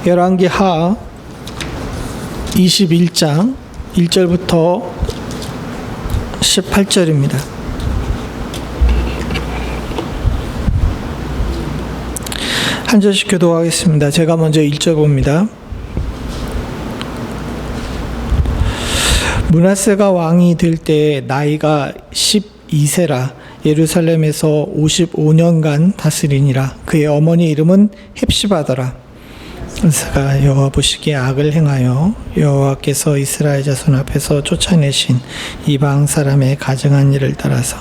열왕기하 21장 1절부터 18절입니다. 한 절씩 교독하겠습니다. 제가 먼저 1절 봅니다. 므낫세가 왕이 될 때 나이가 12세라 예루살렘에서 55년간 다스리니라. 그의 어머니 이름은 헵시바더라. 므낫세가 여호와 보시기에 악을 행하여 여호와께서 이스라엘 자손 앞에서 쫓아내신 이방 사람의 가증한 일을 따라서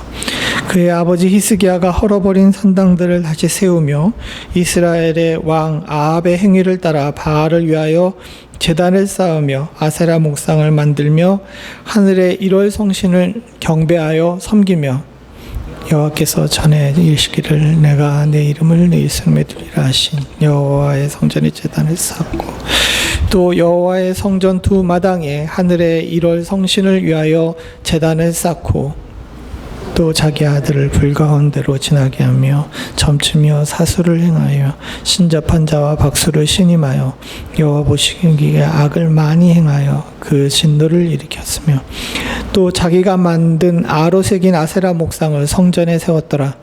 그의 아버지 히스기야가 헐어버린 산당들을 다시 세우며 이스라엘의 왕 아합의 행위를 따라 바알을 위하여 제단을 쌓으며 아세라 목상을 만들며 하늘의 1월 성신을 경배하여 섬기며 여호와께서 전에 이르시기를 내가 내 이름을 내 이스라엘에 두리라 하신 여호와의 성전에 제단을 쌓고 또 여호와의 성전 두 마당에 하늘의 1월 성신을 위하여 제단을 쌓고 또 자기 아들을 불가운데로 지나게 하며 점치며 사수를 행하여 신접한 자와 박수를 신임하여 여호와 보시기에 악을 많이 행하여 그 진노를 일으켰으며 또 자기가 만든 아로 새긴 아세라 목상을 성전에 세웠더라.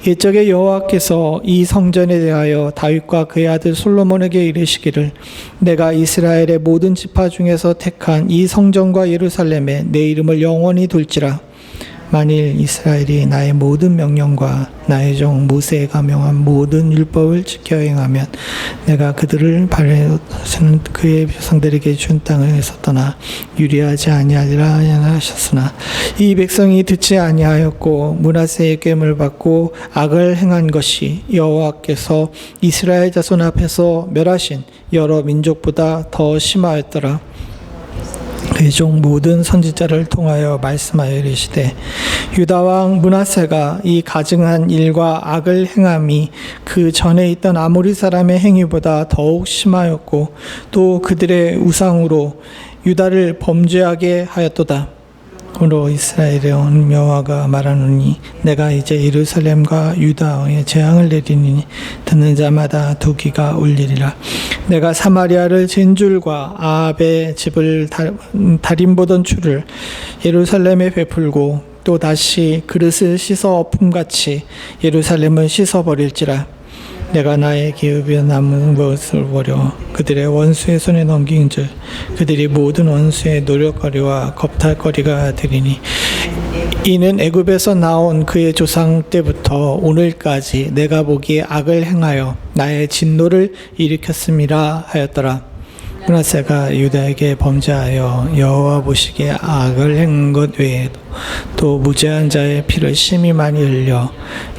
옛적에 여호와께서 이 성전에 대하여 다윗과 그의 아들 솔로몬에게 이르시기를 내가 이스라엘의 모든 지파 중에서 택한 이 성전과 예루살렘에 내 이름을 영원히 둘지라. 만일 이스라엘이 나의 모든 명령과 나의 종 모세가 명한 모든 율법을 지켜 행하면 내가 그들을 발해서는 그의 백성들에게 준 땅에서 떠나 유리하지 아니하리라 하셨으나 이 백성이 듣지 아니하였고 므낫세의 꾀를 받고 악을 행한 것이 여호와께서 이스라엘 자손 앞에서 멸하신 여러 민족보다 더 심하였더라. 그의 종 모든 선지자를 통하여 말씀하여 이르시되 유다 왕 므낫세가 이 가증한 일과 악을 행함이 그 전에 있던 아모리 사람의 행위보다 더욱 심하였고 또 그들의 우상으로 유다를 범죄하게 하였도다. 그러므로 이스라엘의 온 여호와가 말하노니 내가 이제 예루살렘과 유다에 재앙을 내리니 듣는 자마다 두 귀가 울리리라. 내가 사마리아를 젠줄과 아합의 집을 달인보던 추를 예루살렘에 베풀고 또 다시 그릇을 씻어 엎음같이 예루살렘을 씻어버릴지라. 내가 나의 기업에 남은 것을 버려 그들의 원수의 손에 넘긴즉 그들이 모든 원수의 노력거리와 겁탈거리가 되리니 이는 애굽에서 나온 그의 조상 때부터 오늘까지 내가 보기에 악을 행하여 나의 진노를 일으켰음이라 하였더라. 므낫세가 유다에게 범죄하여 여호와 보시기에 악을 행한 것 외에도 또 무죄한 자의 피를 심히 많이 흘려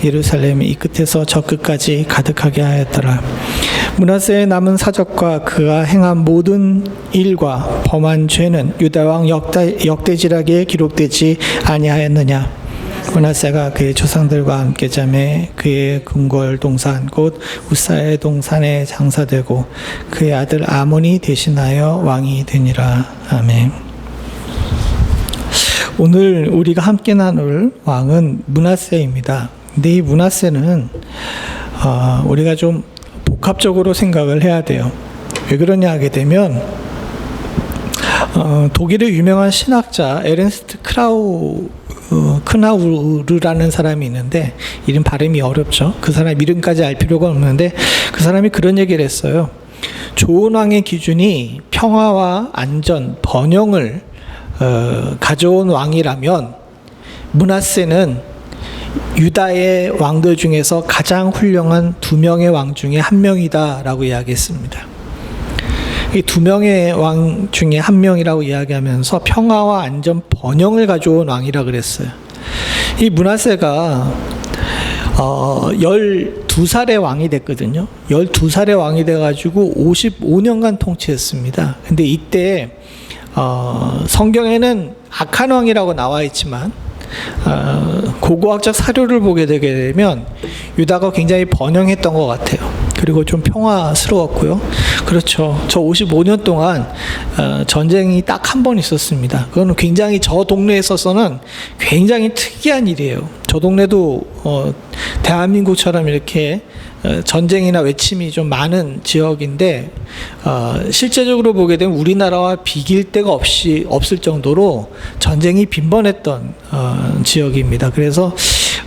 예루살렘 이 끝에서 저 끝까지 가득하게 하였더라. 므낫세의 남은 사적과 그가 행한 모든 일과 범한 죄는 유다 왕 역대지락에 기록되지 아니하였느냐. 므낫세가 그의 조상들과 함께 잠에 그의 궁궐 동산 곧 우사의 동산에 장사되고 그의 아들 아몬이 대신하여 왕이 되니라. 아멘. 오늘 우리가 함께 나눌 왕은 므낫세입니다. 근데 이 므낫세는 우리가 좀 복합적으로 생각을 해야 돼요. 왜 그러냐 하게 되면 독일의 유명한 신학자 에른스트 크나우르라는 사람이 있는데 이름 발음이 어렵죠. 그 사람 이름까지 알 필요가 없는데 그 사람이 그런 얘기를 했어요. 좋은 왕의 기준이 평화와 안전, 번영을 가져온 왕이라면 므낫세는 유다의 왕들 중에서 가장 훌륭한 2명의 왕 중에 한 명이다라고 이야기했습니다. 이 2명의 왕 중에 한 명이라고 이야기하면서 평화와 안전, 번영을 가져온 왕이라 그랬어요. 이 므낫세가 12살의 왕이 됐거든요. 12살의 왕이 돼가지고 55년간 통치했습니다. 근데 이때 성경에는 악한 왕이라고 나와 있지만 고고학적 사료를 보게 되게 되면 유다가 굉장히 번영했던 것 같아요. 그리고 좀 평화스러웠고요. 그렇죠. 저 55년 동안 전쟁이 딱 한 번 있었습니다. 그건 굉장히 저 동네에 있어서는 굉장히 특이한 일이에요. 저 동네도 대한민국처럼 이렇게 전쟁이나 외침이 좀 많은 지역인데 실제적으로 보게 되면 우리나라와 비길 데가 없을 정도로 전쟁이 빈번했던 지역입니다. 그래서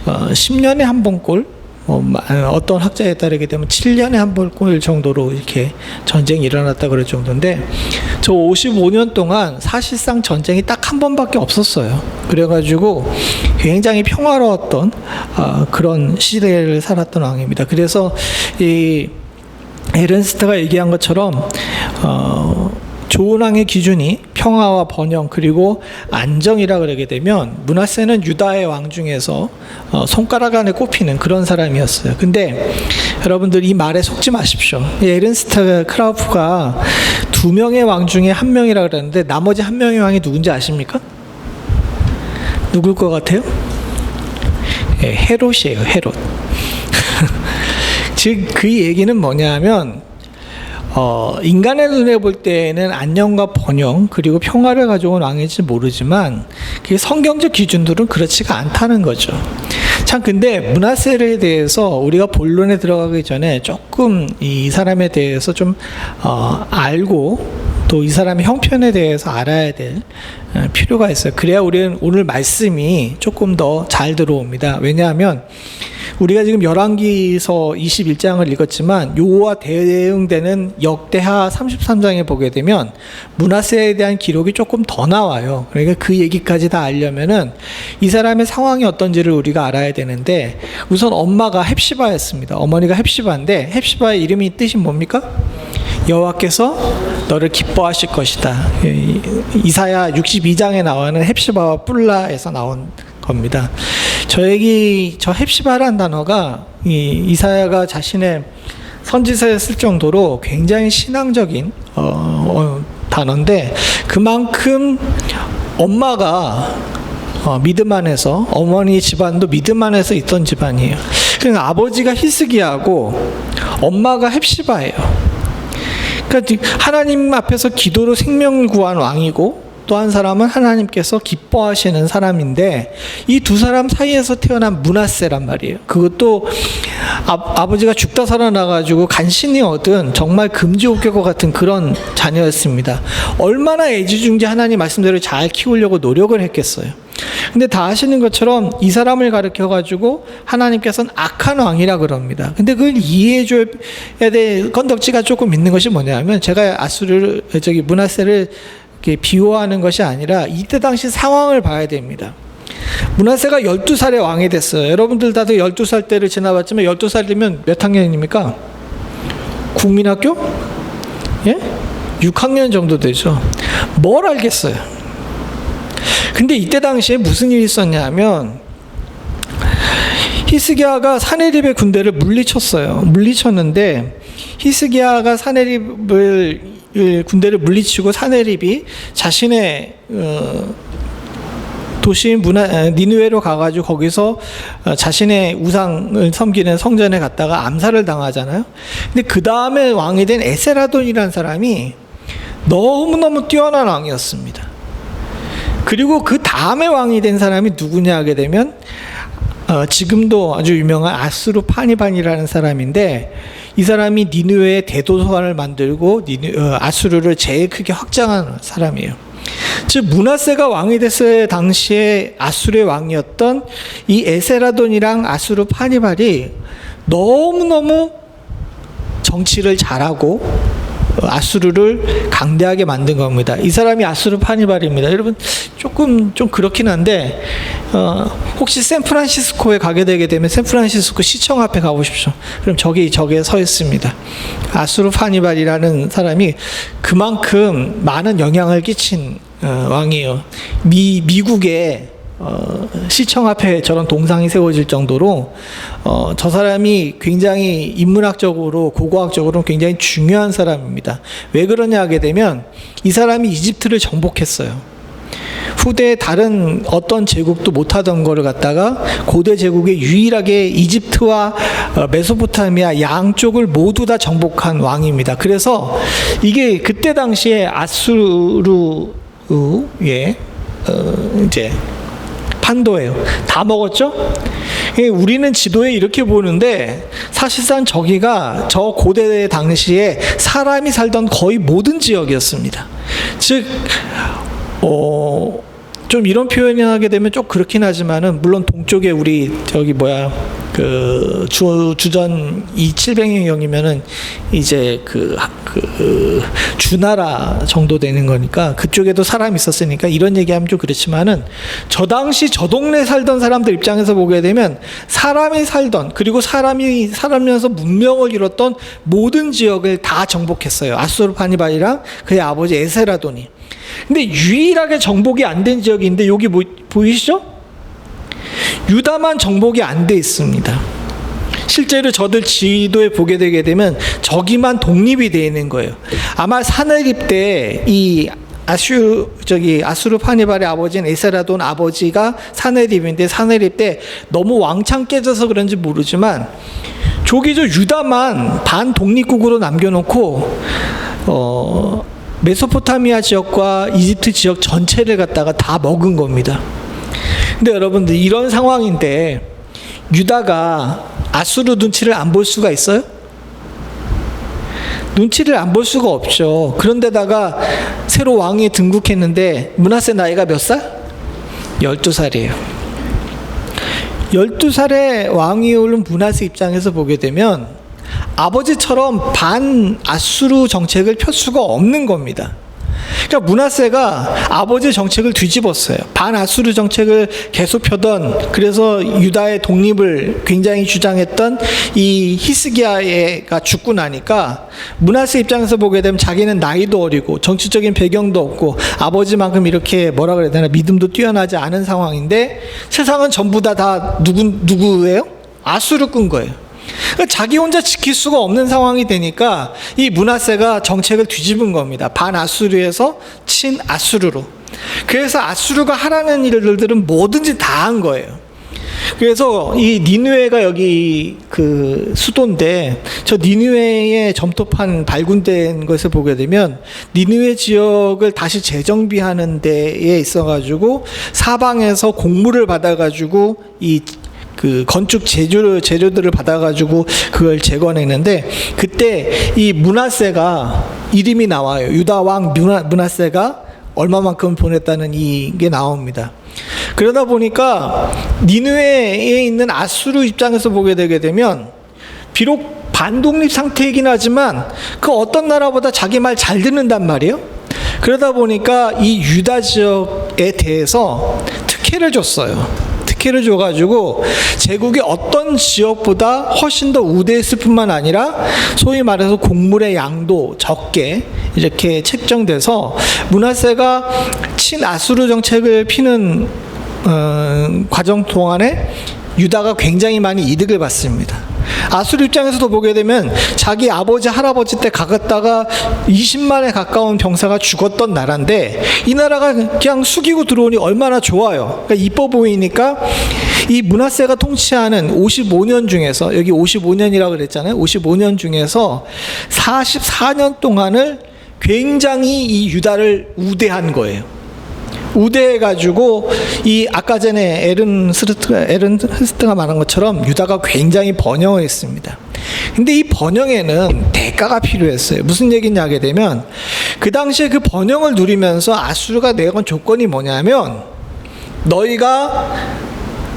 10년에 한 번꼴, 어떤 학자에 따르게 되면 7년에 한 번꼴 정도로 이렇게 전쟁이 일어났다 그럴 정도인데, 저 55년 동안 사실상 전쟁이 딱 한 번밖에 없었어요. 그래가지고 굉장히 평화로웠던 그런 시대를 살았던 왕입니다. 그래서 이 에른스트가 얘기한 것처럼 좋은 왕의 기준이 평화와 번영 그리고 안정이라 그러게 되면 므낫세는 유다의 왕 중에서 손가락 안에 꼽히는 그런 사람이었어요. 근데 여러분들 이 말에 속지 마십시오. 에른스트 크라우프가 2명의 왕 중에 1명이라 그랬는데 나머지 1명의 왕이 누군지 아십니까? 누굴 것 같아요? 헤롯이에요. 헤롯. 즉 그 얘기는 뭐냐면 인간의 눈에 볼 때는 안녕과 번영 그리고 평화를 가져온 왕일지 모르지만 그게 성경적 기준들은 그렇지가 않다는 거죠. 참 근데 므낫세에 대해서 우리가 본론에 들어가기 전에 조금 이 사람에 대해서 좀 알고 또 이 사람의 형편에 대해서 알아야 될 필요가 있어요. 그래야 우리는 오늘 말씀이 조금 더 잘 들어옵니다. 왜냐하면 우리가 지금 열왕기서 21장을 읽었지만 요와 대응되는 역대하 33장에 보게 되면 므낫세에 대한 기록이 조금 더 나와요. 그러니까 그 얘기까지 다 알려면은 이 사람의 상황이 어떤지를 우리가 알아야 되는데, 우선 엄마가 헵시바였습니다. 어머니가 헵시바인데 헵시바의 이름이 뜻이 뭡니까? 여호와께서 너를 기뻐하실 것이다. 이사야 62장에 나오는 헵시바와 뿔라에서 나온 겁니다. 저 헵시바라는 단어가 이사야가 자신의 선지서에 쓸 정도로 굉장히 신앙적인 단어인데, 그만큼 엄마가 믿음 안에서, 어머니 집안도 믿음 안에서 있던 집안이에요. 그러니까 아버지가 히스기야고 엄마가 헵시바예요. 그러니까 하나님 앞에서 기도로 생명을 구한 왕이고 또 한 사람은 하나님께서 기뻐하시는 사람인데, 이 두 사람 사이에서 태어난 므낫세란 말이에요. 그것도 아버지가 죽다 살아나가지고 간신히 얻은 정말 금지옥개과 같은 그런 자녀였습니다. 얼마나 애지중지 하나님 말씀대로 잘 키우려고 노력을 했겠어요. 근데 다 아시는 것처럼 이 사람을 가르쳐가지고 하나님께서는 악한 왕이라 그럽니다. 근데 그걸 이해해줘야 될 건덕지가 조금 있는 것이 뭐냐면, 제가 므낫세를 비호하는 것이 아니라 이때 당시 상황을 봐야 됩니다. 므낫세가 12살에 왕이 됐어요. 여러분들 다들 12살 때를 지나봤지만 12살 되면 몇 학년입니까? 국민학교? 예? 6학년 정도 되죠. 뭘 알겠어요. 근데 이때 당시에 무슨 일이 있었냐면, 히스기야가 사네립의 군대를 물리쳤는데, 히스기야가 군대를 물리치고 사네립이 자신의 도시인 니느웨로 가가지고 거기서 자신의 우상을 섬기는 성전에 갔다가 암살을 당하잖아요. 근데 그 다음에 왕이 된 에스라돈이라는 사람이 너무너무 뛰어난 왕이었습니다. 그리고 그 다음에 왕이 된 사람이 누구냐 하게 되면 지금도 아주 유명한 아수르파니반이라는 사람인데, 이 사람이 니느웨에 대도서관을 만들고 아수르를 제일 크게 확장한 사람이에요. 즉 므낫세가 왕이 됐을 당시에 아수르의 왕이었던 이 에스라돈이랑 아수르파니발이 너무너무 정치를 잘하고 아수르를 강대하게 만든 겁니다. 이 사람이 아수르파니발입니다. 여러분 조금 좀 그렇긴 한데 혹시 샌프란시스코에 가게 되게 되면 샌프란시스코 시청 앞에 가보십시오. 그럼 저게 서 있습니다. 아수르파니발이라는 사람이 그만큼 많은 영향을 끼친 왕이에요. 미국의 시청 앞에 저런 동상이 세워질 정도로 저 사람이 굉장히 인문학적으로 고고학적으로 굉장히 중요한 사람입니다. 왜 그러냐 하게 되면 이 사람이 이집트를 정복했어요. 후대에 다른 어떤 제국도 못하던 거를 갖다가 고대 제국에 유일하게 이집트와 메소포타미아 양쪽을 모두 다 정복한 왕입니다. 그래서 이게 그때 당시에 아수르의 이제 판도예요. 다 먹었죠? 우리는 지도에 이렇게 보는데 사실상 저기가 저 고대 당시에 사람이 살던 거의 모든 지역이었습니다. 즉, 좀 이런 표현을 하게 되면 좀 그렇긴 하지만은 물론 동쪽에 우리 주전 700년경이면은 이제 주나라 정도 되는 거니까 그쪽에도 사람이 있었으니까 이런 얘기하면 좀 그렇지만은 저 당시 저 동네 살던 사람들 입장에서 보게 되면 사람이 살던, 그리고 사람이 살면서 문명을 이뤘던 모든 지역을 다 정복했어요. 아수르파니발이랑 그의 아버지 에세라돈이. 근데 유일하게 정복이 안 된 지역인데 여기 보이시죠? 유다만 정복이 안 돼 있습니다. 실제로 저들 지도에 보게 되게 되면 저기만 독립이 되어 있는 거예요. 아마 사내립 때 이 아수르파니발의 아버지인 에세라돈 아버지가 사내립인데, 사내립 때 너무 왕창 깨져서 그런지 모르지만 저기 저 유다만 반 독립국으로 남겨놓고 메소포타미아 지역과 이집트 지역 전체를 갖다가 다 먹은 겁니다. 근데 여러분들 이런 상황인데 유다가 아수르 눈치를 안 볼 수가 있어요? 눈치를 안 볼 수가 없죠. 그런데다가 새로 왕이 등극했는데 므낫세 나이가 몇 살? 12살이에요. 12살의 왕이 오른 므낫세 입장에서 보게 되면 아버지처럼 반 아수르 정책을 펼 수가 없는 겁니다. 그러니까 므낫세가 아버지의 정책을 뒤집었어요. 반 아수르 정책을 계속 펴던, 그래서 유다의 독립을 굉장히 주장했던 이 히스기야가 죽고 나니까 므낫세 입장에서 보게 되면 자기는 나이도 어리고 정치적인 배경도 없고 아버지만큼 이렇게 뭐라 그래야 되나 믿음도 뛰어나지 않은 상황인데 세상은 전부 다 누구예요? 아수르 꾼 거예요. 자기 혼자 지킬 수가 없는 상황이 되니까 이 므낫세가 정책을 뒤집은 겁니다. 반아수르에서 친아수르로. 그래서 아수르가 하라는 일들은 뭐든지 다 한 거예요. 그래서 이 니느웨가 여기 수도인데, 저 니느웨의 점토판 발굴된 것을 보게 되면 니느웨 지역을 다시 재정비하는 데에 있어가지고 사방에서 공물을 받아가지고 건축 재료들을 받아가지고 그걸 재건했는데, 그때 이 므낫세가 이름이 나와요. 유다 왕 므낫세가 얼마만큼 보냈다는 이게 나옵니다. 그러다 보니까 니느웨에 있는 아수르 입장에서 보게 되게 되면 비록 반독립 상태이긴 하지만 그 어떤 나라보다 자기 말 잘 듣는단 말이에요. 그러다 보니까 이 유다 지역에 대해서 특혜를 줬어요. 특혜를 줘가지고 제국의 어떤 지역보다 훨씬 더 우대했을 뿐만 아니라 소위 말해서 곡물의 양도 적게 이렇게 책정돼서 므낫세가 친아수르 정책을 피는 과정 동안에 유다가 굉장히 많이 이득을 받습니다. 아수르 입장에서도 보게 되면 자기 아버지 할아버지 때 가갔다가 20만에 가까운 병사가 죽었던 나라인데 이 나라가 그냥 숙이고 들어오니 얼마나 좋아요. 그러니까 이뻐 보이니까 이 므낫세가 통치하는 55년 중에서, 여기 55년이라고 그랬잖아요. 55년 중에서 44년 동안을 굉장히 이 유다를 우대한 거예요. 우대해가지고 이 아까 전에 에른스트가 말한 것처럼 유다가 굉장히 번영했습니다. 근데 이 번영에는 대가가 필요했어요. 무슨 얘기냐 하게 되면 그 당시에 그 번영을 누리면서 아수르가 내건 조건이 뭐냐면 너희가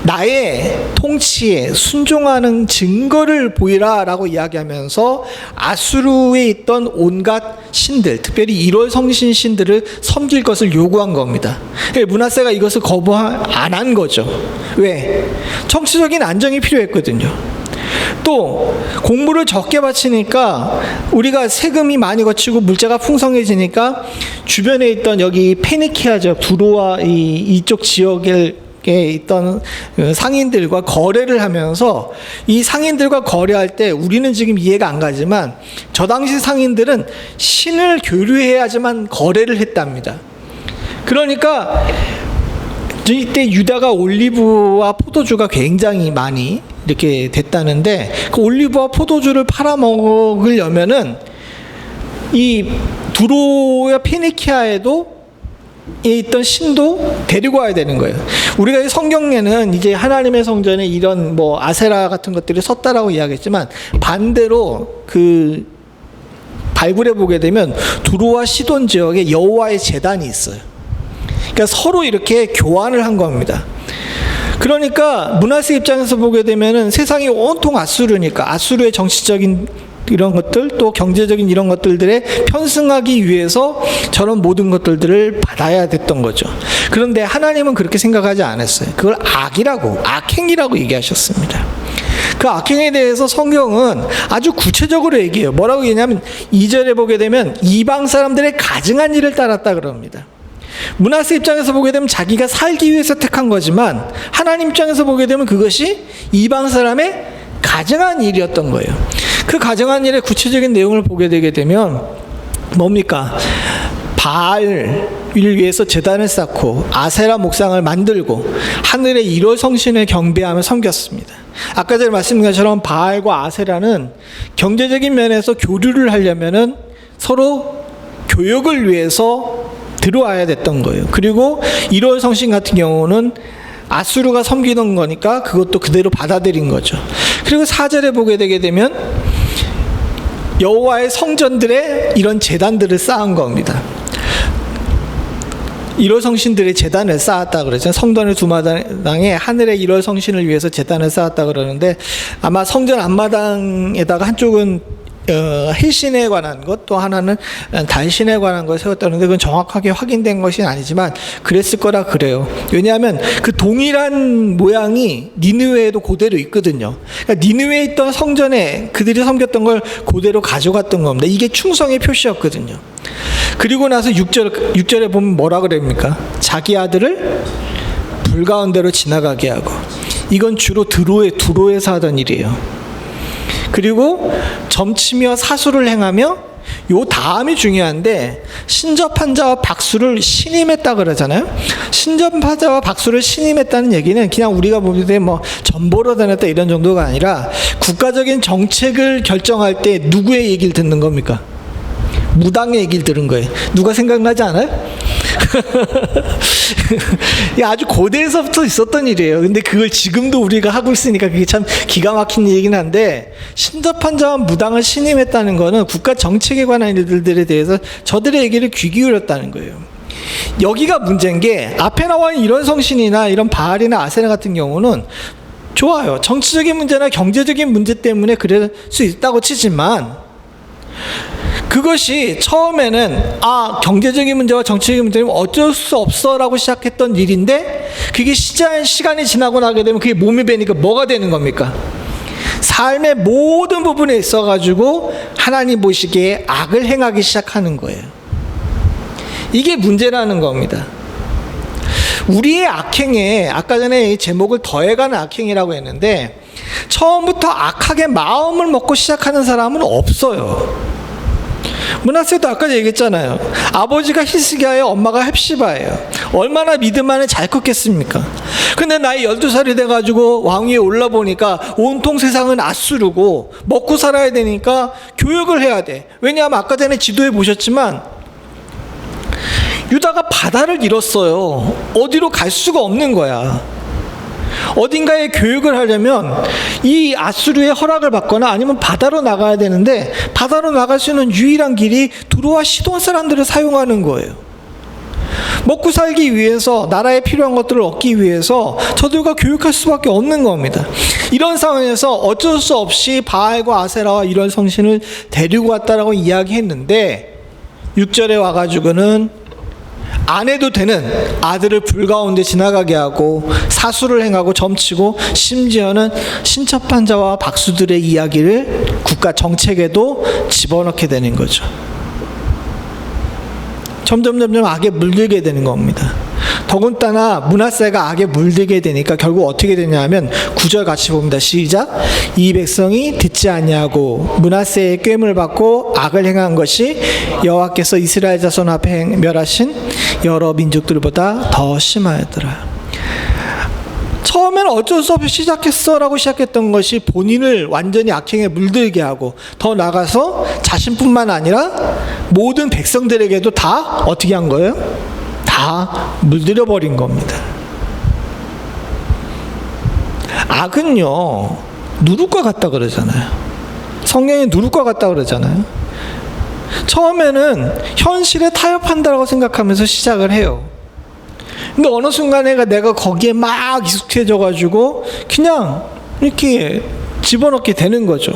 나의 통치에 순종하는 증거를 보이라 라고 이야기하면서 아수르에 있던 온갖 신들, 특별히 1월 성신 신들을 섬길 것을 요구한 겁니다. 므낫세가 이것을 거부 안 한 거죠. 왜? 정치적인 안정이 필요했거든요. 또 공물을 적게 바치니까 우리가 세금이 많이 거치고 물자가 풍성해지니까 주변에 있던 여기 페니키아죠, 두로와 이쪽 지역에 있던 상인들과 거래를 하면서 이 상인들과 거래할 때 우리는 지금 이해가 안 가지만 저 당시 상인들은 신을 교류해야지만 거래를 했답니다. 그러니까 이때 유다가 올리브와 포도주가 굉장히 많이 이렇게 됐다는데 그 올리브와 포도주를 팔아먹으려면은 이 두로와 페니키아에도 있던 신도 데리고 와야 되는 거예요. 우리가 이 성경에는 이제 하나님의 성전에 이런 뭐 아세라 같은 것들이 섰다라고 이야기했지만, 반대로 그 발굴해 보게 되면 두로와 시돈 지역에 여호와의 제단이 있어요. 그러니까 서로 이렇게 교환을 한 겁니다. 그러니까 므낫세 입장에서 보게 되면은 세상이 온통 아수르니까 아수르의 정치적인 이런 것들, 또 경제적인 이런 것들에 편승하기 위해서 저런 모든 것들을 받아야 됐던 거죠. 그런데 하나님은 그렇게 생각하지 않았어요. 그걸 악이라고, 악행이라고 얘기하셨습니다. 그 악행에 대해서 성경은 아주 구체적으로 얘기해요. 뭐라고 얘기하냐면 2절에 보게 되면 이방 사람들의 가증한 일을 따랐다 그럽니다. 므낫세 입장에서 보게 되면 자기가 살기 위해서 택한 거지만, 하나님 입장에서 보게 되면 그것이 이방 사람의 가증한 일이었던 거예요. 그 가증한 일의 구체적인 내용을 보게 되게 되면 뭡니까? 바알을 위해서 제단을 쌓고 아세라 목상을 만들고 하늘의 1월 성신을 경배하며 섬겼습니다. 아까 전에 말씀드린 것처럼 바알과 아세라는 경제적인 면에서 교류를 하려면은 서로 교역을 위해서 들어와야 됐던 거예요. 그리고 1월 성신 같은 경우는 아수르가 섬기던 거니까 그것도 그대로 받아들인 거죠. 그리고 4절에 보게 되게 되면 여호와의 성전들에 이런 제단들을 쌓은 겁니다. 1월 성신들의 제단을 쌓았다 그러죠. 성전의 두 마당에 하늘의 1월 성신을 위해서 제단을 쌓았다 그러는데, 아마 성전 앞마당에다가 한쪽은 해신에 관한 것, 또 하나는 달신에 관한 걸 세웠다는데 그건 정확하게 확인된 것이 아니지만 그랬을 거라 그래요. 왜냐하면 그 동일한 모양이 니느웨에도 그대로 있거든요. 그러니까 니느웨에 있던 성전에 그들이 섬겼던 걸 그대로 가져갔던 겁니다. 이게 충성의 표시였거든요. 그리고 나서 6절에 보면 뭐라 그럽니까? 자기 아들을 불 가운데로 지나가게 하고, 이건 주로 두로에서 하던 일이에요. 그리고 점치며 사수를 행하며, 요 다음이 중요한데, 신접한 자와 박수를 신임했다 그러잖아요. 신접한 자와 박수를 신임했다는 얘기는 그냥 우리가 볼 때 뭐 전보로 다녔다 이런 정도가 아니라, 국가적인 정책을 결정할 때 누구의 얘기를 듣는 겁니까? 무당의 얘기를 들은 거예요. 누가 생각나지 않아요? 아주 고대에서부터 있었던 일이에요. 근데 그걸 지금도 우리가 하고 있으니까 그게 참 기가 막힌 얘기긴 한데, 신접한 자와 무당을 신임했다는 거는 국가 정책에 관한 일들에 대해서 저들의 얘기를 귀 기울였다는 거예요. 여기가 문제인 게, 앞에 나와 있는 이런 성신이나 이런 바알이나 아세라 같은 경우는 좋아요. 정치적인 문제나 경제적인 문제 때문에 그럴 수 있다고 치지만, 그것이 처음에는 경제적인 문제와 정치적인 문제는 어쩔 수 없어라고 시작했던 일인데, 그게 시간이 지나고 나게 되면 그게 몸이 배니까 뭐가 되는 겁니까? 삶의 모든 부분에 있어가지고 하나님 보시기에 악을 행하기 시작하는 거예요. 이게 문제라는 겁니다. 우리의 악행에, 아까 전에 이 제목을 더해가는 악행이라고 했는데, 처음부터 악하게 마음을 먹고 시작하는 사람은 없어요. 므낫세도 아까 얘기했잖아요. 아버지가 히스기야예요, 엄마가 헵시바예요. 얼마나 믿음 안에 잘 컸겠습니까? 근데 나이 12살이 돼가지고 왕위에 올라보니까 온통 세상은 아수르고 먹고 살아야 되니까 교육을 해야 돼. 왜냐하면 아까 전에 지도에 보셨지만 유다가 바다를 잃었어요. 어디로 갈 수가 없는 거야. 어딘가에 교육을 하려면 이 아수르의 허락을 받거나 아니면 바다로 나가야 되는데, 바다로 나갈 수 있는 유일한 길이 두로와 시돈 사람들을 사용하는 거예요. 먹고 살기 위해서, 나라에 필요한 것들을 얻기 위해서 저들과 교육할 수밖에 없는 겁니다. 이런 상황에서 어쩔 수 없이 바알과 아세라와 이런 성신을 데리고 왔다라고 이야기했는데, 6절에 와가지고는 안 해도 되는 아들을 불 가운데 지나가게 하고 사수를 행하고 점치고, 심지어는 신첩한 자와 박수들의 이야기를 국가 정책에도 집어넣게 되는 거죠. 점점 악에 물들게 되는 겁니다. 더군다나 므낫세가 악에 물들게 되니까 결국 어떻게 되냐면 9절 같이 봅니다. 시작. 이 백성이 듣지 아니하고 므낫세의 꾀물 받고 악을 행한 것이 여호와께서 이스라엘 자손 앞에 멸하신 여러 민족들보다 더 심하였더라. 처음에는 어쩔 수 없이 시작했어라고 시작했던 것이 본인을 완전히 악행에 물들게 하고, 더 나가서 자신뿐만 아니라 모든 백성들에게도 다 어떻게 한 거예요? 다 다 물들여 버린 겁니다. 악은요, 누룩과 같다 그러잖아요. 성경이 누룩과 같다 그러잖아요. 처음에는 현실에 타협한다고 생각하면서 시작을 해요. 근데 어느 순간에 내가 거기에 막 익숙해져가지고 그냥 이렇게 집어넣게 되는 거죠.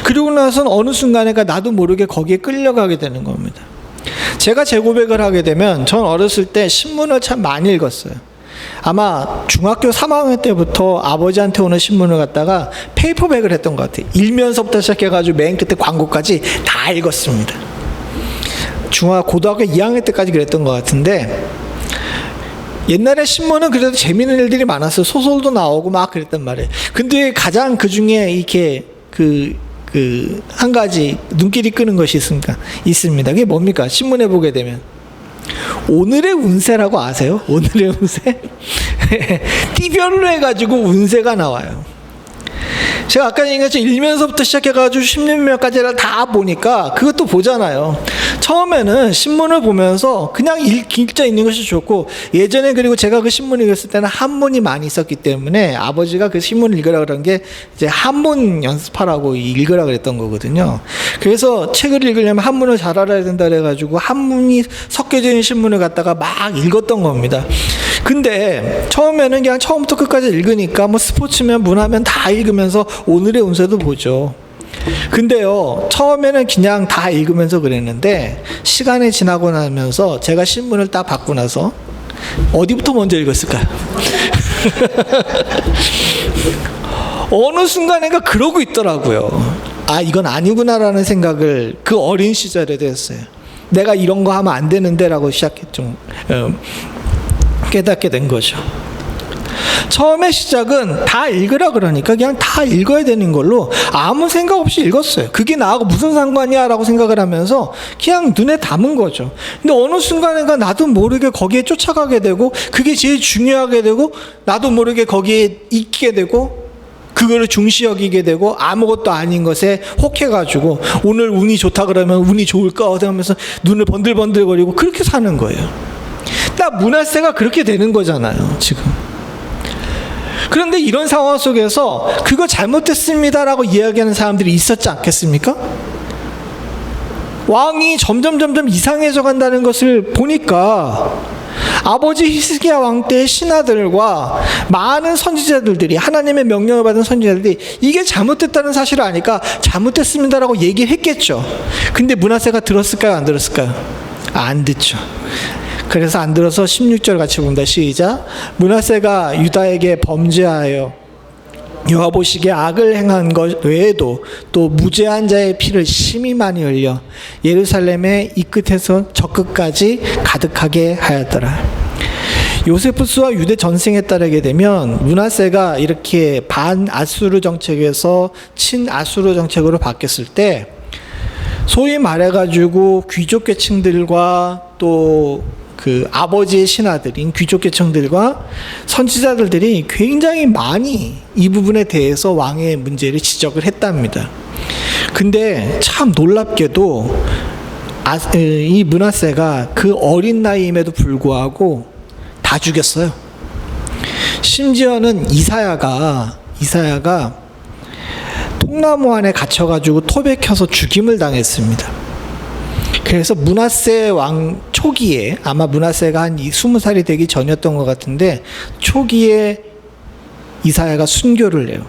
그리고 나서는 어느 순간에 나도 모르게 거기에 끌려가게 되는 겁니다. 제가 제 고백을 하게 되면 전 어렸을 때 신문을 참 많이 읽었어요. 아마 중학교 3학년 때부터 아버지한테 오는 신문을 갖다가 페이퍼백을 했던 것 같아요. 일면서부터 시작해가지고 맨 끝에 광고까지 다 읽었습니다. 고등학교 2학년 때까지 그랬던 것 같은데, 옛날에 신문은 그래도 재미있는 일들이 많았어요. 소설도 나오고 막 그랬단 말이에요. 근데 가장 그 중에 이렇게 한 가지 눈길이 끄는 것이 있습니다. 그게 뭡니까? 신문에 보게 되면 오늘의 운세라고 아세요? 오늘의 운세? 띠별로 해가지고 운세가 나와요. 제가 아까 얘기했죠. 일면서부터 시작해가지고 16면까지를 다 보니까 그것도 보잖아요. 처음에는 신문을 보면서 그냥 글자 있는 것이 좋고, 예전에 그리고 제가 그 신문을 읽었을 때는 한문이 많이 있었기 때문에 아버지가 그 신문을 읽으라 그런 게 이제 한문 연습하라고 읽으라 그랬던 거거든요. 그래서 책을 읽으려면 한문을 잘 알아야 된다 그래가지고 한문이 섞여져 있는 신문을 갖다가 막 읽었던 겁니다. 근데 처음에는 그냥 처음부터 끝까지 읽으니까 뭐 스포츠면 문화면 다 읽으면서 오늘의 운세도 보죠. 근데요, 처음에는 그냥 다 읽으면서 그랬는데 시간이 지나고 나면서 제가 신문을 딱 받고 나서 어디부터 먼저 읽었을까요? 어느 순간인가 그러고 있더라고요. 아, 이건 아니구나라는 생각을 그 어린 시절에 했어요. 내가 이런 거 하면 안 되는데 라고 시작했죠. 깨닫게 된 거죠. 처음에 시작은 다 읽으라 그러니까 그냥 다 읽어야 되는 걸로 아무 생각 없이 읽었어요. 그게 나하고 무슨 상관이야 라고 생각을 하면서 그냥 눈에 담은 거죠. 근데 어느 순간인가 나도 모르게 거기에 쫓아가게 되고, 그게 제일 중요하게 되고, 나도 모르게 거기에 있게 되고, 그거를 중시 여기게 되고, 아무것도 아닌 것에 혹해가지고 오늘 운이 좋다 그러면 운이 좋을까 하면서 눈을 번들번들거리고 그렇게 사는 거예요. 딱 문화세가 그렇게 되는 거잖아요, 지금. 그런데 이런 상황 속에서 그거 잘못됐습니다라고 이야기하는 사람들이 있었지 않겠습니까? 왕이 점점 이상해져 간다는 것을 보니까 아버지 히스기야 왕 때의 신하들과 많은 선지자들이, 하나님의 명령을 받은 선지자들이 이게 잘못됐다는 사실을 아니까 잘못됐습니다라고 얘기를 했겠죠. 근데 문하세가 들었을까요, 안 들었을까요? 안 듣죠. 그래서 안 들어서 16절 같이 봅니다. 시작. 문하세가 유다에게 범죄하여 여호와 보시기에 악을 행한 것 외에도 또 무죄한 자의 피를 심히 많이 흘려 예루살렘의 이 끝에서 저 끝까지 가득하게 하였더라. 요세푸스와 유대 전승에 따르게 되면 문하세가 이렇게 반아수르 정책에서 친아수르 정책으로 바뀌었을 때, 소위 말해가지고 귀족계층들과 또 그 아버지의 신하들인 귀족계층들과 선지자들이 굉장히 많이 이 부분에 대해서 왕의 문제를 지적을 했답니다. 근데 참 놀랍게도 이 문하세가 그 어린 나이임에도 불구하고 다 죽였어요. 심지어는 이사야가 통나무 안에 갇혀가지고 토백혀서 죽임을 당했습니다. 그래서 문하세 왕 초기에, 아마 문하세가 한 20살이 되기 전이었던 것 같은데, 초기에 이사야가 순교를 해요.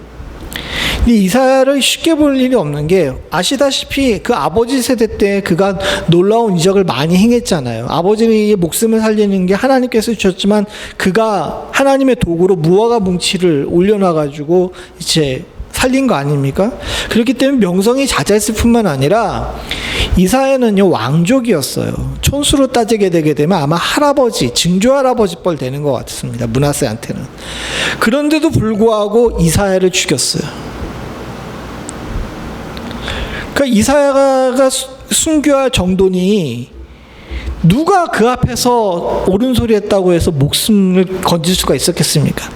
이 이사야를 쉽게 볼 일이 없는 게, 아시다시피 그 아버지 세대 때 그가 놀라운 이적을 많이 행했잖아요. 아버지의 목숨을 살리는 게 하나님께서 주셨지만 그가 하나님의 도구로 무화과 뭉치를 올려놔가지고 이제 살린 거 아닙니까? 그렇기 때문에 명성이 자자했을 뿐만 아니라 이사야는요, 왕족이었어요. 촌수로 따지게 되게 되면 아마 할아버지, 증조할아버지 뻘 되는 것 같습니다, 문하세한테는. 그런데도 불구하고 이사야를 죽였어요. 그러니까 이사야가 순교할 정도니 누가 그 앞에서 옳은 소리 했다고 해서 목숨을 건질 수가 있었겠습니까?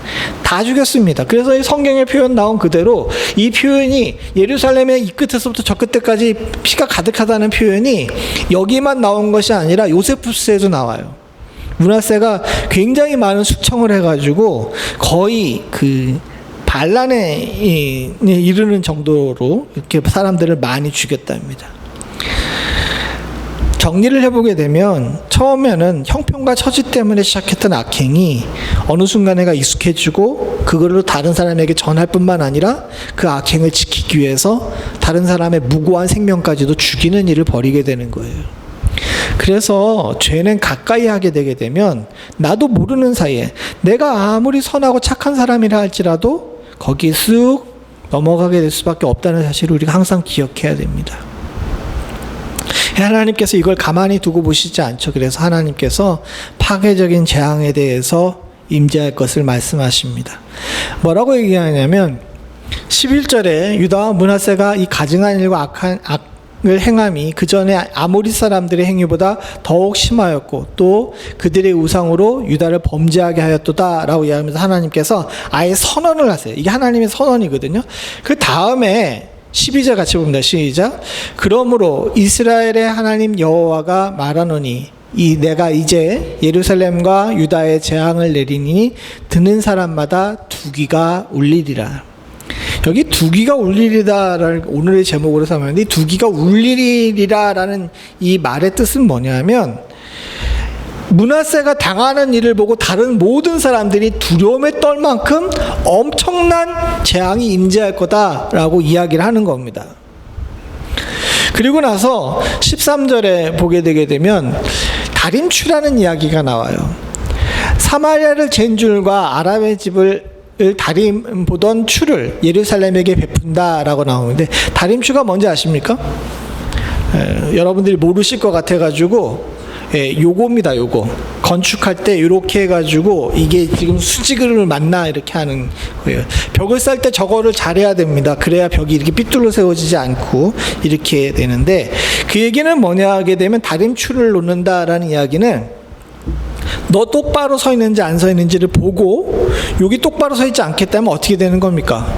다 죽였습니다. 그래서 이 성경의 표현 나온 그대로 이 표현이 예루살렘의 이 끝에서부터 저 끝에까지 피가 가득하다는 표현이 여기만 나온 것이 아니라 요세푸스에도 나와요. 므낫세가 굉장히 많은 숙청을 해가지고 거의 그 반란에 이르는 정도로 이렇게 사람들을 많이 죽였답니다. 정리를 해보게 되면 처음에는 형편과 처지 때문에 시작했던 악행이 어느 순간에가 익숙해지고 그걸로 다른 사람에게 전할 뿐만 아니라 그 악행을 지키기 위해서 다른 사람의 무고한 생명까지도 죽이는 일을 벌이게 되는 거예요. 그래서 죄는 가까이 하게 되게 되면 나도 모르는 사이에 내가 아무리 선하고 착한 사람이라 할지라도 거기에 쑥 넘어가게 될 수밖에 없다는 사실을 우리가 항상 기억해야 됩니다. 하나님께서 이걸 가만히 두고 보시지 않죠. 그래서 하나님께서 파괴적인 재앙에 대해서 임재할 것을 말씀하십니다. 뭐라고 얘기하냐면 11절에 유다와 므낫세가 이 가증한 일과 악을 행함이 그 전에 아모리 사람들의 행위보다 더욱 심하였고 또 그들의 우상으로 유다를 범죄하게 하였도다 라고 이야기하면서 하나님께서 아예 선언을 하세요. 이게 하나님의 선언이거든요. 그 다음에 12절 같이 봅니다. 시작. 그러므로 이스라엘의 하나님 여호와가 말하노니 내가 이제 예루살렘과 유다에 재앙을 내리니 듣는 사람마다 두기가 울리리라. 여기 두기가 울리리다를 오늘의 제목으로 삼았는데 이 두기가 울리리라라는 이 말의 뜻은 뭐냐면 므낫세가 당하는 일을 보고 다른 모든 사람들이 두려움에 떨 만큼 엄청난 재앙이 임재할 거다라고 이야기를 하는 겁니다. 그리고 나서 13절에 보게 되게 되면 다림추라는 이야기가 나와요. 사마리아를 잰 줄과 아람의 집을 다림 보던 추를 예루살렘에게 베푼다라고 나오는데 다림추가 뭔지 아십니까? 여러분들이 모르실 것 같아가지고 요겁니다. 요거 건축할 때 이렇게 해가지고 이게 지금 수직을 맞나 이렇게 하는 거예요. 벽을 쌓을 때 저거를 잘해야 됩니다. 그래야 벽이 이렇게 삐뚤러 세워지지 않고 이렇게 되는데 그 얘기는 뭐냐 하게 되면 다림추를 놓는다라는 이야기는 너 똑바로 서 있는지 안 서 있는지를 보고 여기 똑바로 서 있지 않겠다면 어떻게 되는 겁니까?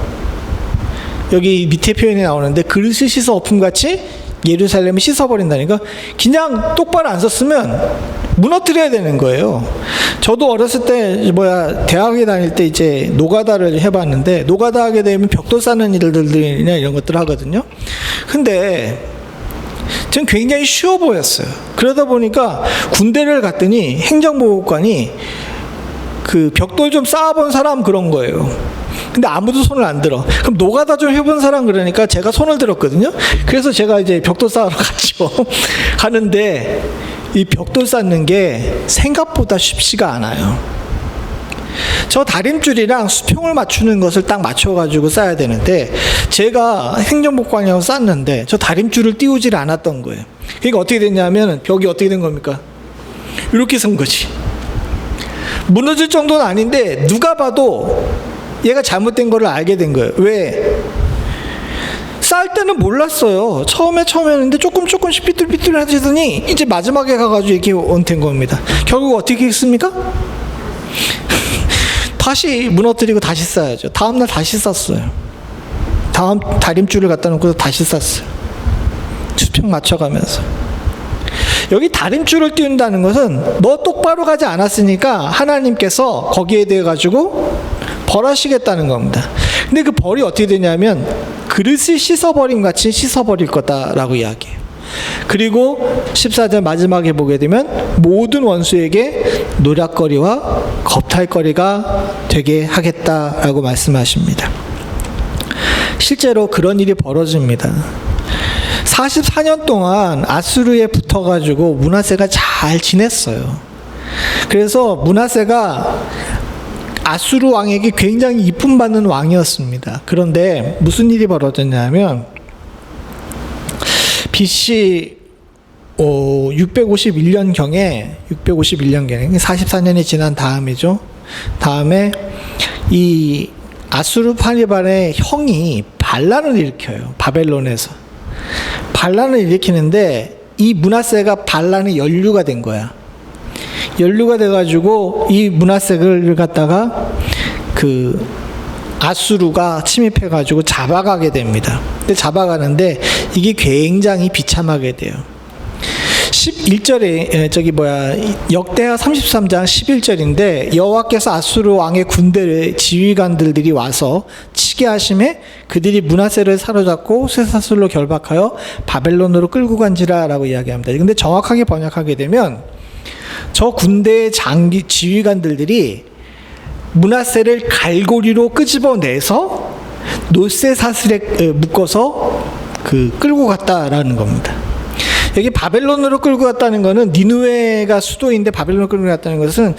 여기 밑에 표현이 나오는데 그릇을 씻어 엎음같이 예루살렘을 씻어버린다니까. 그냥 똑바로 안 섰으면 무너뜨려야 되는 거예요. 저도 어렸을 때 대학에 다닐 때 이제 노가다를 해봤는데 노가다 하게 되면 벽돌 쌓는 일들이나 이런 것들을 하거든요. 근데 전 굉장히 쉬워 보였어요. 그러다 보니까 군대를 갔더니 행정보호관이 그 벽돌 좀 쌓아본 사람 그런 거예요. 근데 아무도 손을 안 들어. 그럼 노가다 좀 해본 사람 그러니까 제가 손을 들었거든요. 그래서 제가 이제 벽돌 쌓으러 갔죠. 가는데 이 벽돌 쌓는 게 생각보다 쉽지가 않아요. 저 다림줄이랑 수평을 맞추는 것을 딱 맞춰가지고 쌓아야 되는데 제가 행정복관이라고 쌓는데 저 다림줄을 띄우질 않았던 거예요. 그러니까 어떻게 됐냐면 벽이 어떻게 된 겁니까? 이렇게 선 거지. 무너질 정도는 아닌데 누가 봐도 얘가 잘못된 거를 알게 된 거예요. 왜? 쌓을 때는 몰랐어요. 처음에 했는데 조금씩 삐뚤삐뚤해지더니 이제 마지막에 가가지고 이렇게 원된 겁니다. 결국 어떻게 했습니까? 다시 무너뜨리고 다시 쌓아야죠. 다음날 다시 쌓았어요. 다음 다림줄을 갖다 놓고 다시 쌓았어요. 수평 맞춰가면서. 여기 다림줄을 띄운다는 것은 너 똑바로 가지 않았으니까 하나님께서 거기에 대해 가지고 벌하시겠다는 겁니다. 근데 그 벌이 어떻게 되냐면 그릇을 씻어버림 같이 씻어버릴 거다라고 이야기해요. 그리고 14절 마지막에 보게 되면 모든 원수에게 노략거리와 겁탈거리가 되게 하겠다라고 말씀하십니다. 실제로 그런 일이 벌어집니다. 44년 동안 아수르에 붙어가지고 므낫세가 잘 지냈어요. 그래서 므낫세가 아수르 왕에게 굉장히 이쁨 받는 왕이었습니다. 그런데 무슨 일이 벌어졌냐면 BC 651년경에 44년이 지난 다음이죠. 다음에 이 아수르 파니발의 형이 반란을 일으켜요. 바벨론에서. 반란을 일으키는데 이 므낫세가 반란의 연루가 된 거야. 연루가 돼가지고 이 므낫세를 갖다가 그 아수르가 침입해가지고 잡아가게 됩니다. 근데 잡아가는데 이게 굉장히 비참하게 돼요. 11절에 역대하 33장 11절인데 여호와께서 아수르 왕의 군대 지휘관들이 와서 치게 하심에 그들이 므낫세를 사로잡고 쇠사슬로 결박하여 바벨론으로 끌고 간지라라고 이야기합니다. 근데 정확하게 번역하게 되면 저 군대의 지휘관들이 므낫세를 갈고리로 끄집어내서 노쇠 사슬에 묶어서 끌고 갔다라는 겁니다. 여기 바벨론으로 끌고 갔다는 것은 니느웨가 수도인데 바벨론으로 끌고 갔다는 것은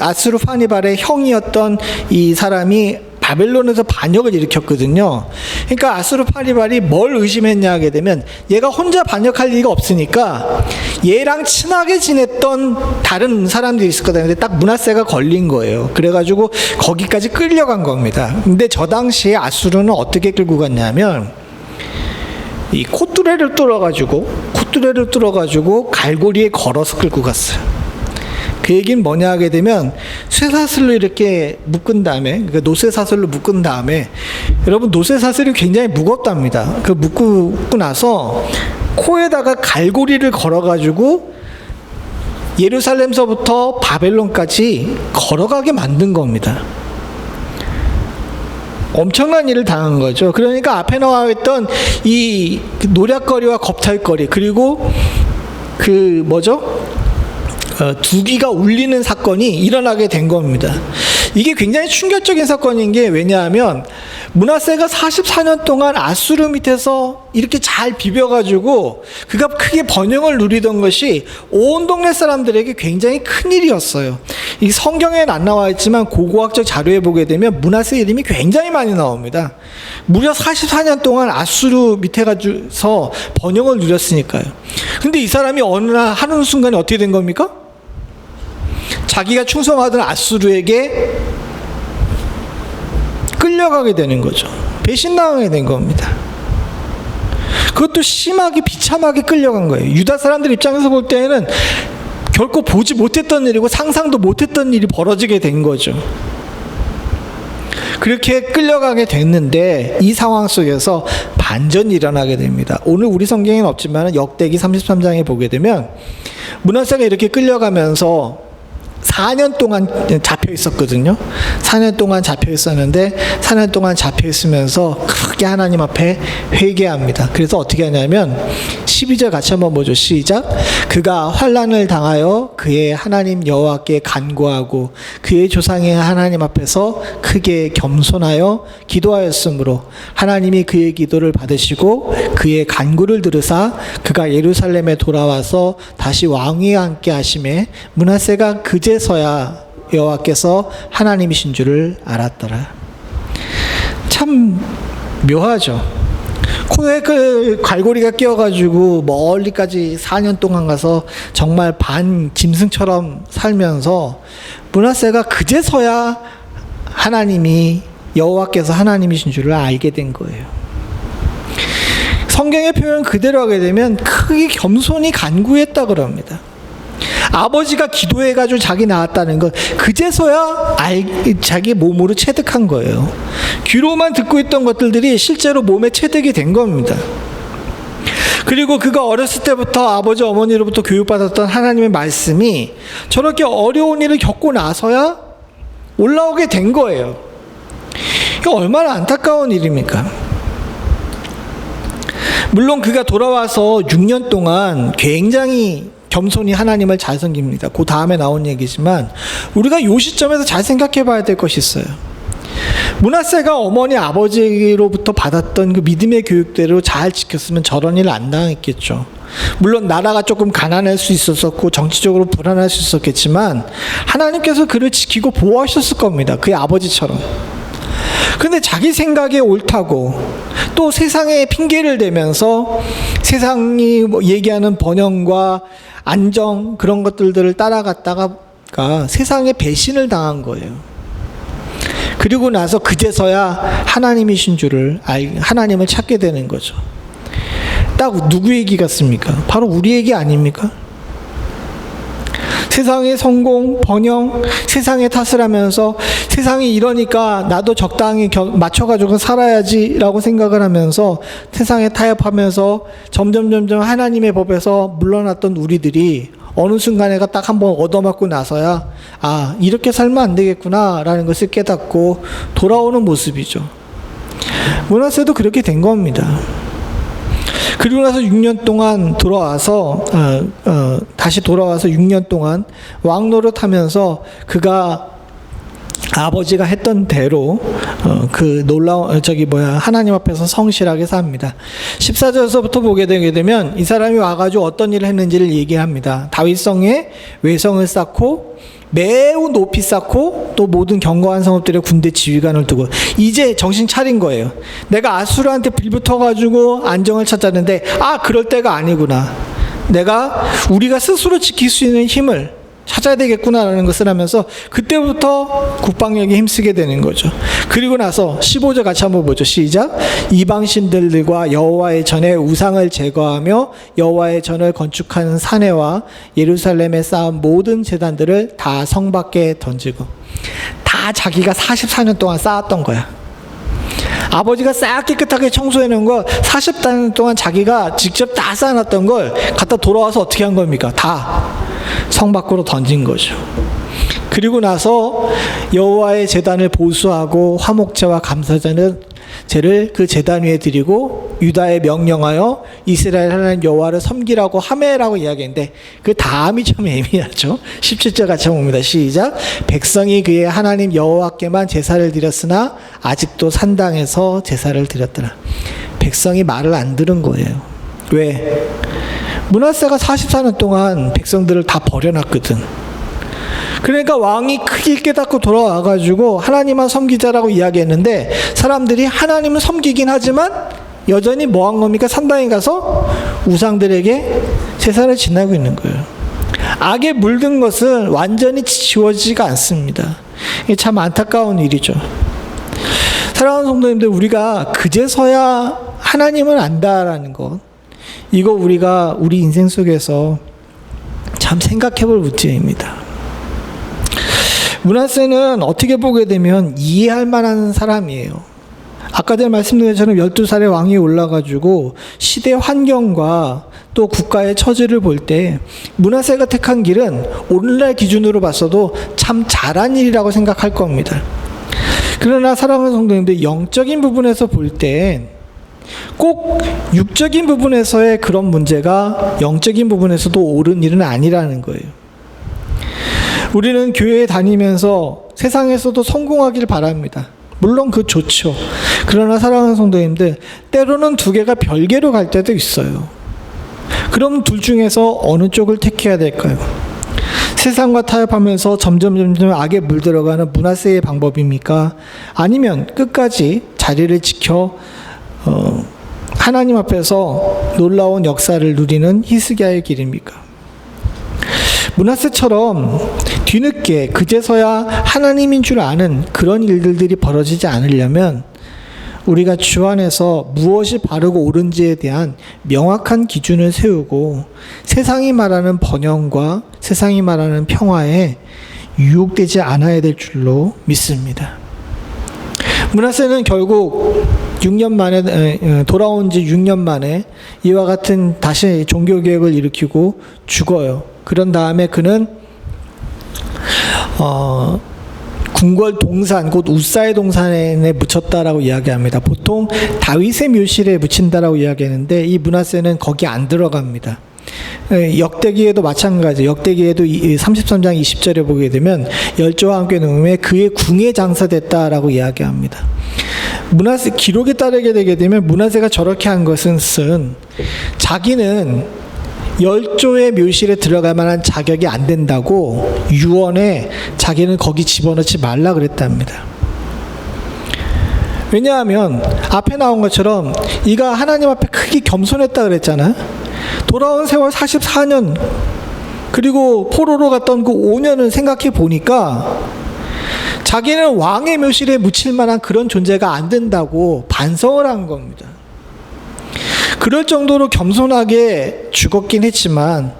아스루파니발의 형이었던 이 사람이 바벨론에서 반역을 일으켰거든요. 그러니까 아스루파니발이 뭘 의심했냐 하게 되면 얘가 혼자 반역할 리가 없으니까 얘랑 친하게 지냈던 다른 사람들이 있을 거다. 근데 딱 므낫세가 걸린 거예요. 그래가지고 거기까지 끌려간 겁니다. 근데 저 당시에 아수르는 어떻게 끌고 갔냐면 이 콧뚜레를 뚫어가지고 갈고리에 걸어서 끌고 갔어요. 그 얘기는 뭐냐 하게 되면 쇠사슬로 이렇게 묶은 다음에, 그러니까 노쇠사슬로 묶은 다음에, 여러분 노쇠사슬이 굉장히 무겁답니다. 그 묶고 나서 코에다가 갈고리를 걸어가지고 예루살렘서부터 바벨론까지 걸어가게 만든 겁니다. 엄청난 일을 당한 거죠. 그러니까 앞에 나와 있던 이 노략거리와 겁탈거리, 그리고 두기가 울리는 사건이 일어나게 된 겁니다. 이게 굉장히 충격적인 사건인 게 왜냐하면 므낫세가 44년 동안 아수르 밑에서 이렇게 잘 비벼가지고 그가 크게 번영을 누리던 것이 온 동네 사람들에게 굉장히 큰 일이었어요. 이 성경에는 안 나와 있지만 고고학적 자료에 보게 되면 므낫세 이름이 굉장히 많이 나옵니다. 무려 44년 동안 아수르 밑에 가서 번영을 누렸으니까요. 근데 이 사람이 어느 날 하는 순간에 어떻게 된 겁니까? 자기가 충성하던 아수르에게 끌려가게 되는 거죠. 배신당하게 된 겁니다. 그것도 심하게 비참하게 끌려간 거예요. 유다 사람들 입장에서 볼 때에는 결코 보지 못했던 일이고 상상도 못했던 일이 벌어지게 된 거죠. 그렇게 끌려가게 됐는데 이 상황 속에서 반전이 일어나게 됩니다. 오늘 우리 성경에는 없지만 역대기 33장에 보게 되면 므낫세가 이렇게 끌려가면서 4년 동안 잡혀 있었거든요. 4년 동안 잡혀 있었는데 4년 동안 잡혀 있으면서 크게 하나님 앞에 회개합니다. 그래서 어떻게 하냐면 12절 같이 한번 보죠. 시작. 그가 환난을 당하여 그의 하나님 여호와께 간구하고 그의 조상의 하나님 앞에서 크게 겸손하여 기도하였으므로 하나님이 그의 기도를 받으시고 그의 간구를 들으사 그가 예루살렘에 돌아와서 다시 왕위에 앉게 하심에 므낫세가 그제서야 여호와께서 하나님이신 줄을 알았더라. 참 묘하죠. 코에 그 갈고리가 끼어가지고 멀리까지 4년 동안 가서 정말 반 짐승처럼 살면서 므낫세가 그제서야 하나님이 여호와께서 하나님이신 줄을 알게 된 거예요. 성경의 표현 그대로 하게 되면 크게 겸손히 간구했다 그럽니다. 아버지가 기도해가지고 자기 낳았다는 것 그제서야 자기 몸으로 체득한 거예요. 귀로만 듣고 있던 것들이 실제로 몸에 체득이 된 겁니다. 그리고 그가 어렸을 때부터 아버지 어머니로부터 교육받았던 하나님의 말씀이 저렇게 어려운 일을 겪고 나서야 올라오게 된 거예요. 이거 얼마나 안타까운 일입니까? 물론 그가 돌아와서 6년 동안 굉장히 겸손히 하나님을 잘 섬깁니다. 그 다음에 나온 얘기지만 우리가 이 시점에서 잘 생각해 봐야 될 것이 있어요. 므낫세가 어머니 아버지로부터 받았던 그 믿음의 교육대로 잘 지켰으면 저런 일을 안 당했겠죠. 물론 나라가 조금 가난할 수 있었고 정치적으로 불안할 수 있었겠지만 하나님께서 그를 지키고 보호하셨을 겁니다. 그의 아버지처럼. 근데 자기 생각에 옳다고 또 세상에 핑계를 대면서 세상이 얘기하는 번영과 안정 그런 것들을 따라갔다가 세상에 배신을 당한 거예요. 그리고 나서 그제서야 하나님이신 줄을 하나님을 찾게 되는 거죠. 딱 누구 얘기 같습니까? 바로 우리 얘기 아닙니까? 세상의 성공, 번영, 세상의 탓을 하면서 세상이 이러니까 나도 적당히 맞춰가지고 살아야지라고 생각을 하면서 세상에 타협하면서 점점 하나님의 법에서 물러났던 우리들이 어느 순간에가 딱 한번 얻어맞고 나서야 이렇게 살면 안 되겠구나라는 것을 깨닫고 돌아오는 모습이죠. 므낫세도 그렇게 된 겁니다. 그리고 나서 6년 동안 다시 돌아와서 6년 동안 왕 노릇하면서 그가 아버지가 했던 대로 그 놀라운 하나님 앞에서 성실하게 삽니다. 14절에서부터 보게 되게 되면 이 사람이 와가지고 어떤 일을 했는지를 얘기합니다. 다윗성에 외성을 쌓고 매우 높이 쌓고 또 모든 견고한 성읍들의 군대 지휘관을 두고 이제 정신 차린 거예요. 내가 아수르한테 빌붙어가지고 안정을 찾았는데 그럴 때가 아니구나. 우리가 스스로 지킬 수 있는 힘을 찾아야 되겠구나라는 것을 하면서 그때부터 국방력에 힘쓰게 되는 거죠. 그리고 나서 15절 같이 한번 보죠. 시작. 이방신들과 여호와의 전에 우상을 제거하며 여호와의 전을 건축하는 사내와 예루살렘에 쌓은 모든 제단들을 다 성 밖에 던지고, 다 자기가 44년 동안 쌓았던 거야. 아버지가 싹 깨끗하게 청소해 놓은 거 40년 동안 자기가 직접 다 쌓아놨던 걸 갖다 돌아와서 어떻게 한 겁니까? 다 성 밖으로 던진 거죠. 그리고 나서 여호와의 제단을 보수하고 화목제와 감사제를 그 제단 위에 드리고 유다에 명령하여 이스라엘 하나님 여호와를 섬기라고 하매라고 이야기했는데 그 다음이 좀 애매하죠. 17절 같이 봅니다. 시작. 백성이 그의 하나님 여호와께만 제사를 드렸으나 아직도 산당에서 제사를 드렸더라. 백성이 말을 안 들은 거예요. 왜? 므낫세가 44년 동안 백성들을 다 버려놨거든. 그러니까 왕이 크게 깨닫고 돌아와가지고 하나님만 섬기자라고 이야기했는데 사람들이 하나님을 섬기긴 하지만 여전히 뭐 한 겁니까? 산당에 가서 우상들에게 제사를 지내고 있는 거예요. 악에 물든 것은 완전히 지워지지가 않습니다. 이게 참 안타까운 일이죠. 사랑하는 성도님들, 우리가 그제서야 하나님을 안다라는 것, 이거 우리가 우리 인생 속에서 참 생각해 볼 문제입니다. 므낫세는 어떻게 보게 되면 이해할 만한 사람이에요. 아까 전에 말씀드린 것처럼 12살에 왕이 올라가지고 시대 환경과 또 국가의 처지를 볼 때 므낫세가 택한 길은 오늘날 기준으로 봤어도 참 잘한 일이라고 생각할 겁니다. 그러나 사랑하는 성도님들, 영적인 부분에서 볼 때 꼭 육적인 부분에서의 그런 문제가 영적인 부분에서도 옳은 일은 아니라는 거예요. 우리는 교회에 다니면서 세상에서도 성공하길 바랍니다. 물론 그 좋죠. 그러나 사랑하는 성도님들, 때로는 두 개가 별개로 갈 때도 있어요. 그럼 둘 중에서 어느 쪽을 택해야 될까요? 세상과 타협하면서 점점 악에 물들어가는 므낫세의 방법입니까? 아니면 끝까지 자리를 지켜 하나님 앞에서 놀라운 역사를 누리는 히스기야의 길입니까? 므낫세처럼 뒤늦게 그제서야 하나님인 줄 아는 그런 일들이 벌어지지 않으려면 우리가 주 안에서 무엇이 바르고 옳은지에 대한 명확한 기준을 세우고 세상이 말하는 번영과 세상이 말하는 평화에 유혹되지 않아야 될 줄로 믿습니다. 므낫세는 결국 6년 만에 돌아온 지 6년 만에 이와 같은 다시 종교개혁을 일으키고 죽어요. 그런 다음에 그는 궁궐 동산, 곧 우사의 동산에 묻혔다라고 이야기합니다. 보통 다윗의 묘실에 묻힌다라고 이야기하는데 이 므낫세는 거기 안 들어갑니다. 역대기에도 마찬가지. 역대기에도 33장 20절에 보게 되면 열조와 함께 누움에 그의 궁에 장사됐다라고 이야기합니다. 므낫세 기록에 따르게 되게 되면 므낫세가 저렇게 한 것은 자기는 열조의 묘실에 들어갈 만한 자격이 안 된다고 유언에 자기는 거기 집어넣지 말라 그랬답니다. 왜냐하면 앞에 나온 것처럼 이가 하나님 앞에 크게 겸손했다 그랬잖아요. 돌아온 세월 44년 그리고 포로로 갔던 그 5년을 생각해 보니까 자기는 왕의 묘실에 묻힐 만한 그런 존재가 안 된다고 반성을 한 겁니다. 그럴 정도로 겸손하게 죽었긴 했지만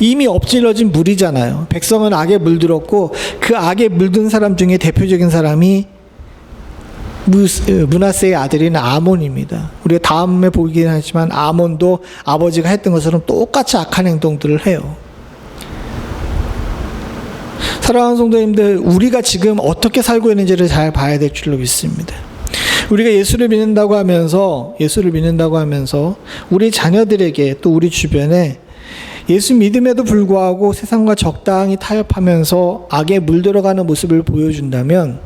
이미 엎질러진 물이잖아요. 백성은 악에 물들었고 그 악에 물든 사람 중에 대표적인 사람이 므낫세의 아들인 아몬입니다. 우리가 다음에 보긴 하지만 아몬도 아버지가 했던 것처럼 똑같이 악한 행동들을 해요. 사랑하는 성도님들, 우리가 지금 어떻게 살고 있는지를 잘 봐야 될 줄로 믿습니다. 우리가 예수를 믿는다고 하면서 우리 자녀들에게 또 우리 주변에 예수 믿음에도 불구하고 세상과 적당히 타협하면서 악에 물들어가는 모습을 보여준다면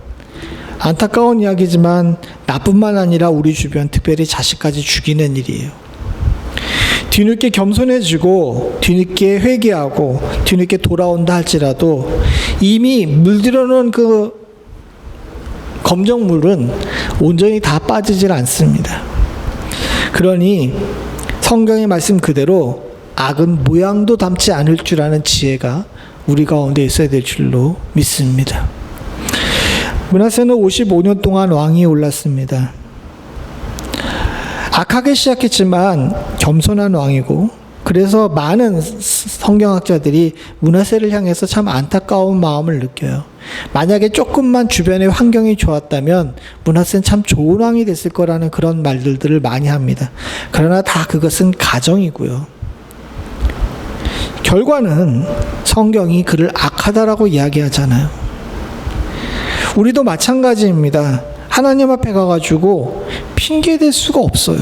안타까운 이야기지만 나뿐만 아니라 우리 주변, 특별히 자식까지 죽이는 일이에요. 뒤늦게 겸손해지고 뒤늦게 회개하고 뒤늦게 돌아온다 할지라도 이미 물들어놓은 그 검정물은 온전히 다 빠지질 않습니다. 그러니 성경의 말씀 그대로 악은 모양도 닮지 않을 줄 아는 지혜가 우리 가운데 있어야 될 줄로 믿습니다. 므낫세는 55년 동안 왕이 올랐습니다. 악하게 시작했지만 겸손한 왕이고, 그래서 많은 성경학자들이 므낫세를 향해서 참 안타까운 마음을 느껴요. 만약에 조금만 주변의 환경이 좋았다면 므낫세는 참 좋은 왕이 됐을 거라는 그런 말들을 많이 합니다. 그러나 다 그것은 가정이고요. 결과는 성경이 그를 악하다라고 이야기하잖아요. 우리도 마찬가지입니다. 하나님 앞에 가가지고 핑계댈 수가 없어요.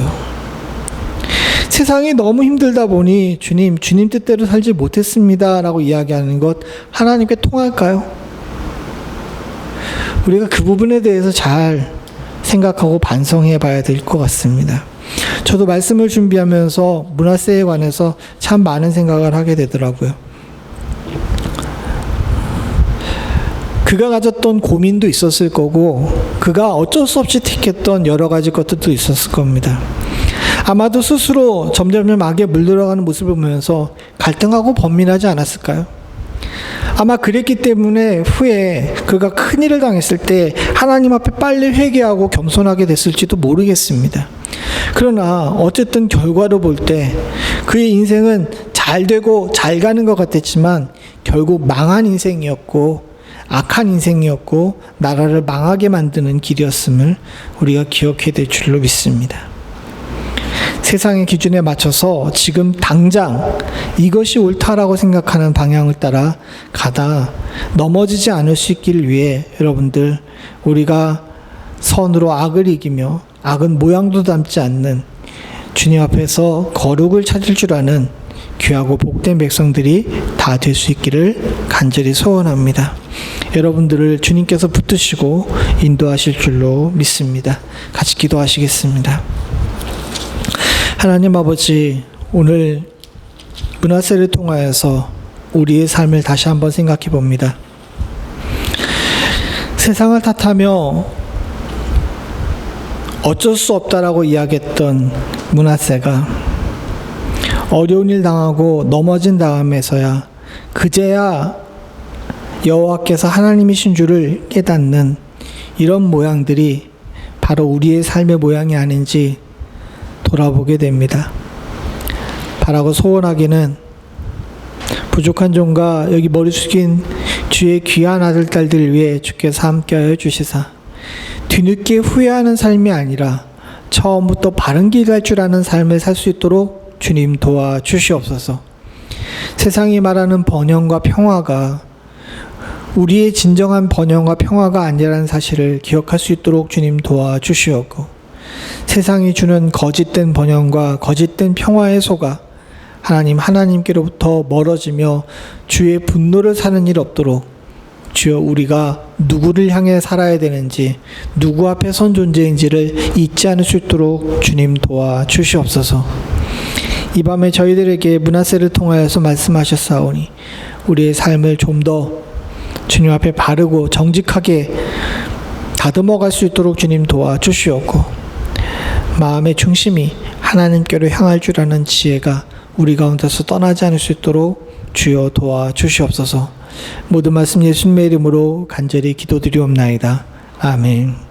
세상이 너무 힘들다 보니 주님 뜻대로 살지 못했습니다 라고 이야기하는 것 하나님께 통할까요? 우리가 그 부분에 대해서 잘 생각하고 반성해 봐야 될 것 같습니다. 저도 말씀을 준비하면서 므낫세에 관해서 참 많은 생각을 하게 되더라고요. 그가 가졌던 고민도 있었을 거고, 그가 어쩔 수 없이 택했던 여러 가지 것들도 있었을 겁니다. 아마도 스스로 점점 악에 물들어가는 모습을 보면서 갈등하고 번민하지 않았을까요? 아마 그랬기 때문에 후에 그가 큰일을 당했을 때 하나님 앞에 빨리 회개하고 겸손하게 됐을지도 모르겠습니다. 그러나 어쨌든 결과로 볼 때 그의 인생은 잘 되고 잘 가는 것 같았지만 결국 망한 인생이었고 악한 인생이었고 나라를 망하게 만드는 길이었음을 우리가 기억해야 될 줄로 믿습니다. 세상의 기준에 맞춰서 지금 당장 이것이 옳다라고 생각하는 방향을 따라 가다 넘어지지 않을 수 있기를 위해 여러분들, 우리가 선으로 악을 이기며 악은 모양도 닮지 않는 주님 앞에서 거룩을 찾을 줄 아는 귀하고 복된 백성들이 다 될 수 있기를 간절히 소원합니다. 여러분들을 주님께서 붙드시고 인도하실 줄로 믿습니다. 같이 기도하시겠습니다. 하나님 아버지, 오늘 므낫세를 통하여서 우리의 삶을 다시 한번 생각해 봅니다. 세상을 탓하며 어쩔 수 없다라고 이야기했던 므낫세가 어려운 일 당하고 넘어진 다음에서야 그제야 여호와께서 하나님이신 줄을 깨닫는 이런 모양들이 바로 우리의 삶의 모양이 아닌지 돌아보게 됩니다. 바라고 소원하기는 부족한 종과 여기 머리 숙인 주의 귀한 아들 딸들 위해 주께서 함께하여 주시사 뒤늦게 후회하는 삶이 아니라 처음부터 바른 길 갈 줄 아는 삶을 살 수 있도록 주님 도와주시옵소서. 세상이 말하는 번영과 평화가 우리의 진정한 번영과 평화가 아니라는 사실을 기억할 수 있도록 주님 도와주시옵고, 세상이 주는 거짓된 번영과 거짓된 평화에 속아 하나님께로부터 멀어지며 주의 분노를 사는 일 없도록 주여 우리가 누구를 향해 살아야 되는지, 누구 앞에 선 존재인지를 잊지 않을 수 있도록 주님 도와주시옵소서. 이 밤에 저희들에게 므낫세를 통하여서 말씀하셨사오니 우리의 삶을 좀 더 주님 앞에 바르고 정직하게 다듬어 갈 수 있도록 주님 도와주시옵고, 마음의 중심이 하나님께로 향할 줄 아는 지혜가 우리 가운데서 떠나지 않을 수 있도록 주여 도와주시옵소서. 모든 말씀 예수님의 이름으로 간절히 기도드리옵나이다. 아멘.